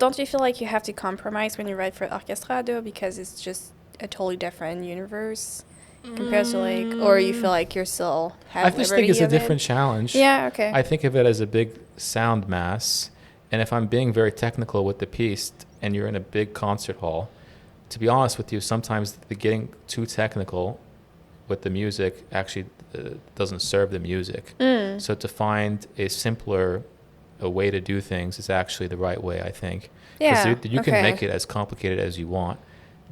don't you feel like you have to compromise when you write for orchestra though, because it's just a totally different universe compared to like, or you feel like you're still have I just think it's a different challenge. Yeah, okay. I think of it as a big sound mass, and if I'm being very technical with the piece and you're in a big concert hall, to be honest with you, sometimes the getting too technical with the music actually doesn't serve the music. So to find a simpler way to do things is actually the right way, I think. Yeah. Because you can make it as complicated as you want,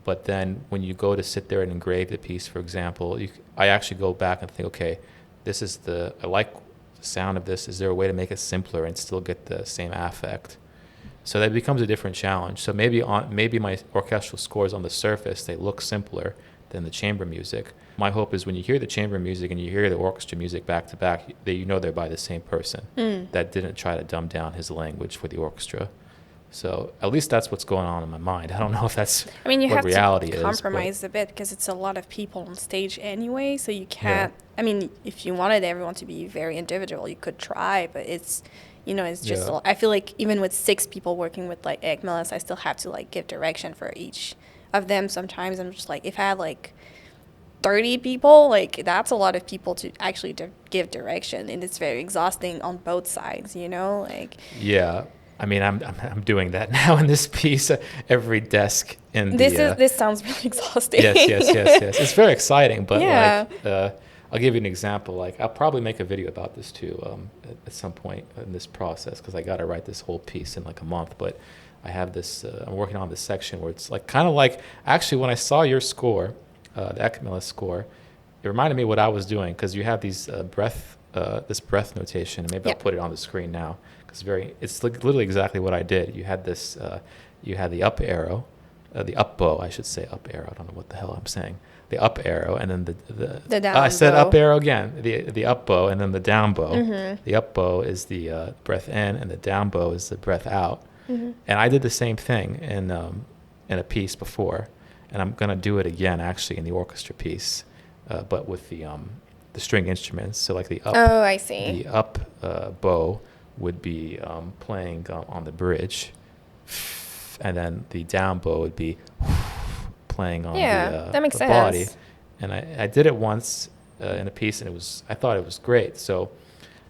but then when you go to sit there and engrave the piece, for example, I actually go back and think, okay, I like the sound of this. Is there a way to make it simpler and still get the same affect? So that becomes a different challenge. So maybe my orchestral scores on the surface, they look simpler than the chamber music. My hope is when you hear the chamber music and you hear the orchestra music back to back, they're by the same person that didn't try to dumb down his language for the orchestra. So at least that's what's going on in my mind. I don't know if that's what reality is. You have to compromise a bit because it's a lot of people on stage anyway, so you can't, I mean, if you wanted everyone to be very individual, you could try, but it's, it's just, I feel like even with 6 people working with like Ekmelis, I still have to like give direction for each of them. Sometimes I'm just like, if I had like 30 people, like that's a lot of people to actually give direction, and it's very exhausting on both sides, like. Yeah. I mean, I'm doing that now in this piece. Every desk in this sounds really exhausting. Yes. It's very exciting, but yeah. I'll give you an example. Like, I'll probably make a video about this too at some point in this process, because I got to write this whole piece in like a month. But I have this. I'm working on this section where it's like kind of like actually when I saw your score, the Ekmelis score, it reminded me what I was doing, because you have these this breath notation. Maybe I'll put it on the screen now. It's literally exactly what I did. You had this, you had the up arrow, the up bow, I should say up arrow. I don't know what the hell I'm saying. The up arrow, and then the down I said bow. Up arrow again. The up bow, and then the down bow. Mm-hmm. The up bow is the breath in, and the down bow is the breath out. Mm-hmm. And I did the same thing in a piece before, and I'm gonna do it again actually in the orchestra piece, but with the string instruments. So like the up. Oh, I see. The up bow would be playing on the bridge, and then the down bow would be playing on that makes the sense. body. And I did it once in a piece, and I thought it was great. So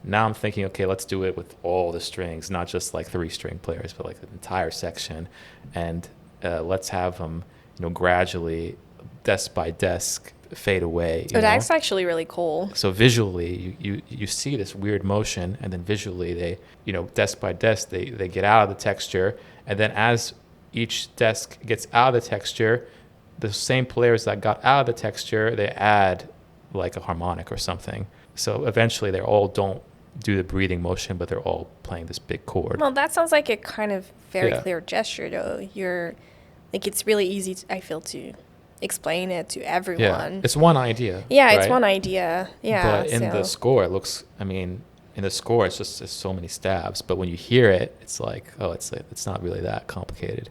now I'm thinking, okay, let's do it with all the strings, not just like 3 string players, but like the entire section, and let's have them, gradually, desk by desk, fade away. That's actually really cool. So visually, you see this weird motion, and then visually they, desk by desk, they get out of the texture, and then as each desk gets out of the texture, the same players that got out of the texture, they add like a harmonic or something. So eventually they all don't do the breathing motion, but they're all playing this big chord. Well, that sounds like a kind of very clear gesture, though. It's really easy, I feel, to explain it to everyone. Yeah, it's one idea. Yeah, right? It's one idea. Yeah. But in the score, it's so many stabs. But when you hear it, it's like, oh, it's not really that complicated.